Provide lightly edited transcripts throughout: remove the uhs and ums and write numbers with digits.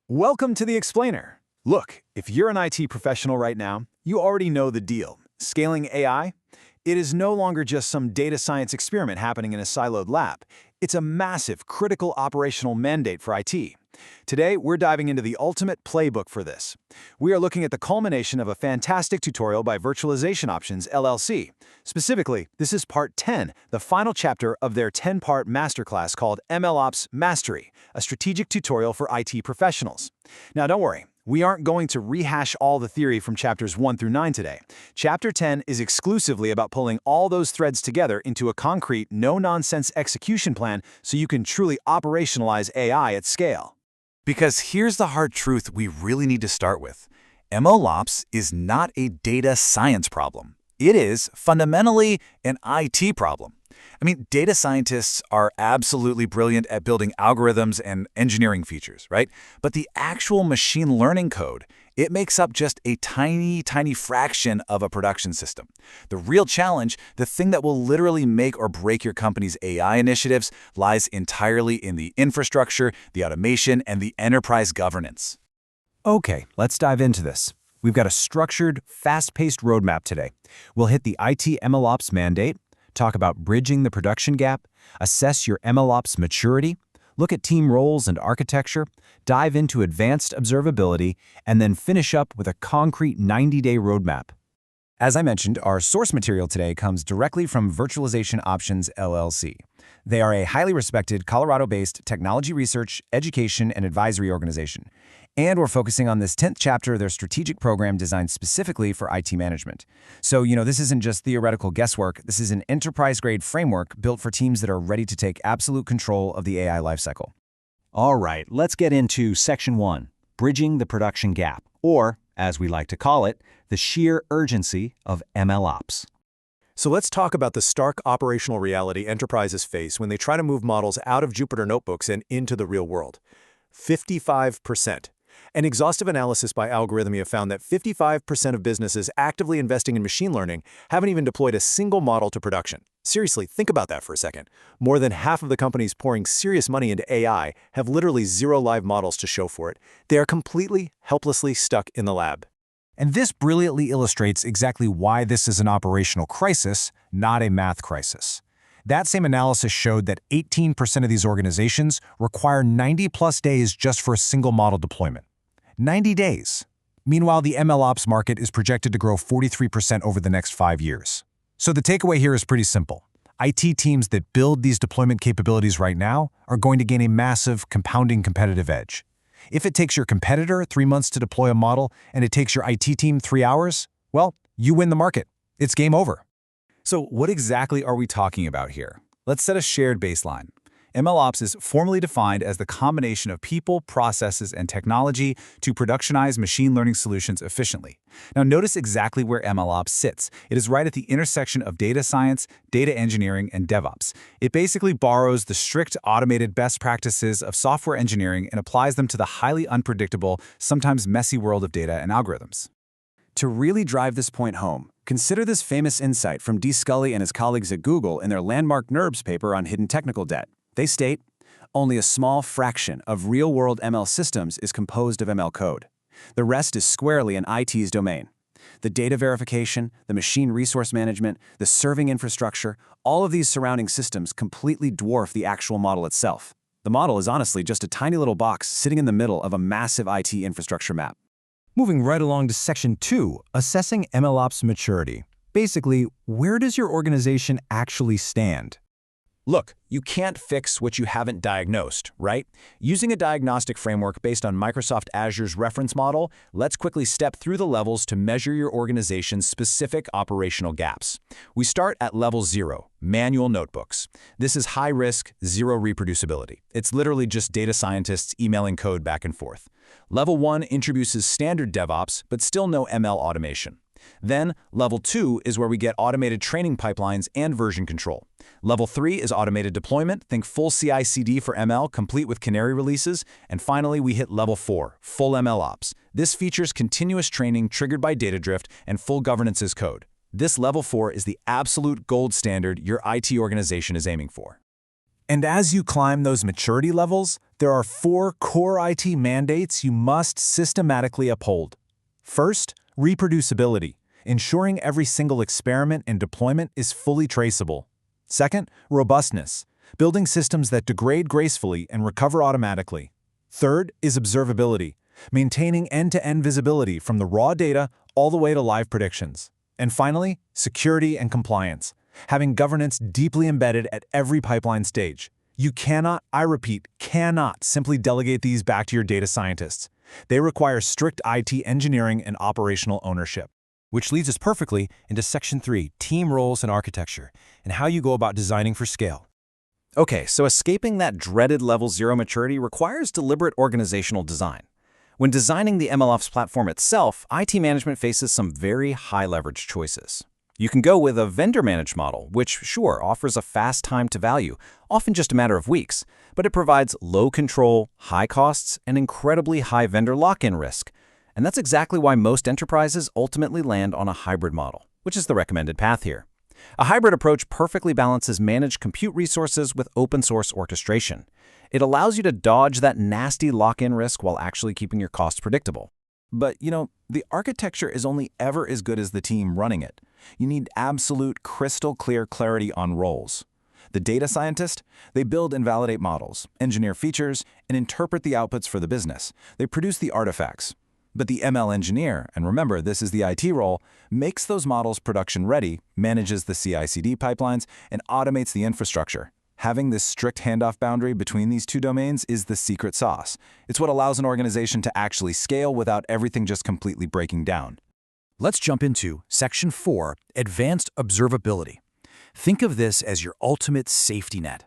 Welcome to the Explainer. Look, if you're an IT professional right now, you already know the deal. Scaling AI? It is no longer just some data science experiment happening in a siloed lab. It's a massive, critical operational mandate for IT. Today, we're diving into the ultimate playbook for this. We are looking at the culmination of a fantastic tutorial by Virtualization Options, LLC. Specifically, this is part 10, the final chapter of their 10-part masterclass called MLOps Mastery, a strategic tutorial for IT professionals. Now, don't worry. We aren't going to rehash all the theory from chapters 1 through 9 today. Chapter 10 is exclusively about pulling all those threads together into a concrete, no-nonsense execution plan so you can truly operationalize AI at scale. Because here's the hard truth we really need to start with. MLOps is not a data science problem. It is fundamentally an IT problem. Data scientists are absolutely brilliant at building algorithms and engineering features, right? But the actual machine learning code, it makes up just a tiny, tiny fraction of a production system. The real challenge, the thing that will literally make or break your company's AI initiatives, lies entirely in the infrastructure, the automation, and the enterprise governance. Okay, let's dive into this. We've got a structured, fast-paced roadmap today. We'll hit the IT MLOps mandate, talk about bridging the production gap, assess your MLOps maturity, look at team roles and architecture, dive into advanced observability, and then finish up with a concrete 90-day roadmap. As I mentioned, our source material today comes directly from Virtualization Options, LLC. They are a highly respected Colorado-based technology research, education, and advisory organization. And we're focusing on this 10th chapter of their strategic program designed specifically for IT management. So, this isn't just theoretical guesswork. This is an enterprise-grade framework built for teams that are ready to take absolute control of the AI lifecycle. All right, let's get into Section 1, Bridging the Production Gap, or, as we like to call it, the sheer urgency of MLOps. So let's talk about the stark operational reality enterprises face when they try to move models out of Jupyter notebooks and into the real world. 55%. An exhaustive analysis by Algorithmia found that 55% of businesses actively investing in machine learning haven't even deployed a single model to production. Seriously, think about that for a second. More than half of the companies pouring serious money into AI have literally zero live models to show for it. They are completely, helplessly stuck in the lab. And this brilliantly illustrates exactly why this is an operational crisis, not a math crisis. That same analysis showed that 18% of these organizations require 90-plus days just for a single model deployment. 90 days. Meanwhile, the MLOps market is projected to grow 43% over the next 5 years. So the takeaway here is pretty simple. IT teams that build these deployment capabilities right now are going to gain a massive, compounding competitive edge. If it takes your competitor 3 months to deploy a model and it takes your IT team 3 hours, well, you win the market. It's game over. So what exactly are we talking about here? Let's set a shared baseline. MLOps is formally defined as the combination of people, processes, and technology to productionize machine learning solutions efficiently. Now notice exactly where MLOps sits. It is right at the intersection of data science, data engineering, and DevOps. It basically borrows the strict automated best practices of software engineering and applies them to the highly unpredictable, sometimes messy world of data and algorithms. To really drive this point home, consider this famous insight from D. Scully and his colleagues at Google in their landmark NURBS paper on hidden technical debt. They state, only a small fraction of real-world ML systems is composed of ML code. The rest is squarely in IT's domain. The data verification, the machine resource management, the serving infrastructure, all of these surrounding systems completely dwarf the actual model itself. The model is honestly just a tiny little box sitting in the middle of a massive IT infrastructure map. Moving right along to Section 2, Assessing MLOps Maturity. Basically, where does your organization actually stand? Look, you can't fix what you haven't diagnosed, right? Using a diagnostic framework based on Microsoft Azure's reference model, let's quickly step through the levels to measure your organization's specific operational gaps. We start at level 0, manual notebooks. This is high risk, zero reproducibility. It's literally just data scientists emailing code back and forth. Level 1 introduces standard DevOps, but still no ML automation. Then, level 2 is where we get automated training pipelines and version control. Level 3 is automated deployment, think full CI/CD for ML, complete with canary releases. And finally, we hit level 4, full MLOps. This features continuous training triggered by data drift and full governance as code. This level 4 is the absolute gold standard your IT organization is aiming for. And as you climb those maturity levels, There are 4 core IT mandates you must systematically uphold. First, reproducibility, ensuring every single experiment and deployment is fully traceable. Second, robustness, building systems that degrade gracefully and recover automatically. Third is observability, maintaining end-to-end visibility from the raw data all the way to live predictions. And finally, security and compliance, having governance deeply embedded at every pipeline stage. You cannot, I repeat, cannot simply delegate these back to your data scientists. They require strict IT engineering and operational ownership. Which leads us perfectly into Section 3, Team Roles and Architecture, and how you go about designing for scale. Okay, so escaping that dreaded level 0 maturity requires deliberate organizational design. When designing the MLOps platform itself, IT management faces some very high-leverage choices. You can go with a vendor-managed model, which, sure, offers a fast time to value, often just a matter of weeks, but it provides low control, high costs, and incredibly high vendor lock-in risk. And that's exactly why most enterprises ultimately land on a hybrid model, which is the recommended path here. A hybrid approach perfectly balances managed compute resources with open-source orchestration. It allows you to dodge that nasty lock-in risk while actually keeping your costs predictable. But, the architecture is only ever as good as the team running it. You need absolute crystal clear clarity on roles. The data scientist, they build and validate models, engineer features, and interpret the outputs for the business. They produce the artifacts. But the ML engineer, and remember, this is the IT role, makes those models production-ready, manages the CI/CD pipelines, and automates the infrastructure. Having this strict handoff boundary between these two domains is the secret sauce. It's what allows an organization to actually scale without everything just completely breaking down. Let's jump into Section 4, Advanced Observability. Think of this as your ultimate safety net.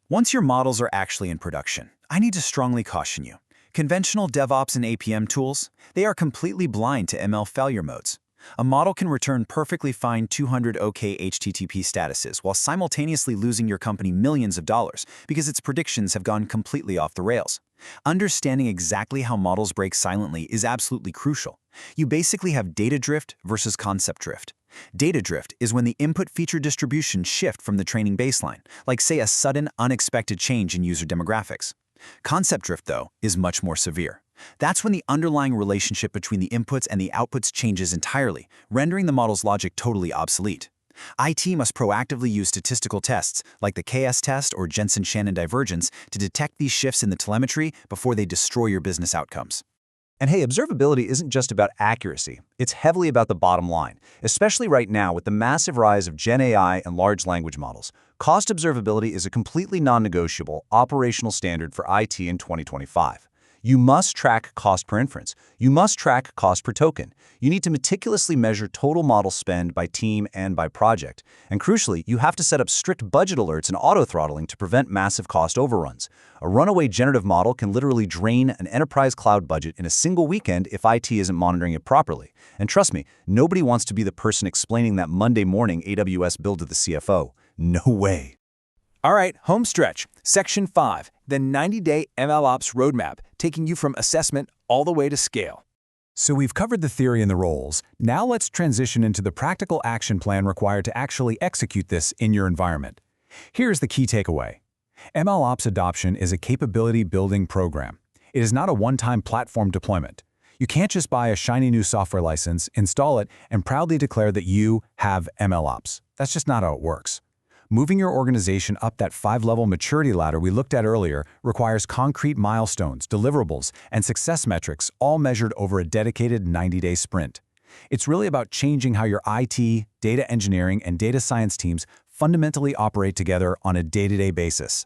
Once your models are actually in production, I need to strongly caution you. Conventional DevOps and APM tools, they are completely blind to ML failure modes. A model can return perfectly fine 200 OK HTTP statuses while simultaneously losing your company millions of dollars because its predictions have gone completely off the rails. Understanding exactly how models break silently is absolutely crucial. You basically have data drift versus concept drift. Data drift is when the input feature distribution shift from the training baseline, like say a sudden, unexpected change in user demographics. Concept drift, though, is much more severe. That's when the underlying relationship between the inputs and the outputs changes entirely, rendering the model's logic totally obsolete. IT must proactively use statistical tests, like the KS test or Jensen-Shannon divergence, to detect these shifts in the telemetry before they destroy your business outcomes. And hey, observability isn't just about accuracy. It's heavily about the bottom line, especially right now with the massive rise of Gen AI and large language models. Cost observability is a completely non-negotiable operational standard for IT in 2025. You must track cost per inference. You must track cost per token. You need to meticulously measure total model spend by team and by project. And crucially, you have to set up strict budget alerts and auto-throttling to prevent massive cost overruns. A runaway generative model can literally drain an enterprise cloud budget in a single weekend if IT isn't monitoring it properly. And trust me, nobody wants to be the person explaining that Monday morning AWS build to the CFO. No way. All right, home stretch. Section 5, the 90-day MLOps roadmap, taking you from assessment all the way to scale. So we've covered the theory and the roles. Now let's transition into the practical action plan required to actually execute this in your environment. Here's the key takeaway. MLOps adoption is a capability-building program. It is not a one-time platform deployment. You can't just buy a shiny new software license, install it, and proudly declare that you have MLOps. That's just not how it works. Moving your organization up that 5-level maturity ladder we looked at earlier requires concrete milestones, deliverables, and success metrics all measured over a dedicated 90-day sprint. It's really about changing how your IT, data engineering, and data science teams fundamentally operate together on a day-to-day basis.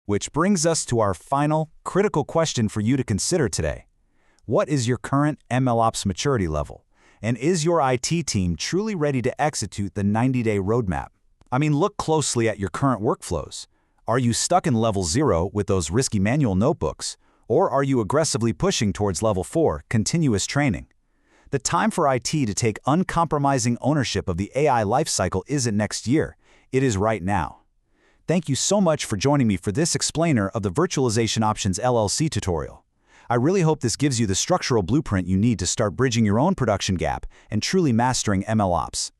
Which brings us to our final, critical question for you to consider today. What is your current MLOps maturity level? And is your IT team truly ready to execute the 90-day roadmap? I mean, look closely at your current workflows. Are you stuck in level 0 with those risky manual notebooks? Or are you aggressively pushing towards level 4, continuous training? The time for IT to take uncompromising ownership of the AI lifecycle isn't next year. It is right now. Thank you so much for joining me for this explainer of the Virtualization Options LLC tutorial. I really hope this gives you the structural blueprint you need to start bridging your own production gap and truly mastering MLOps.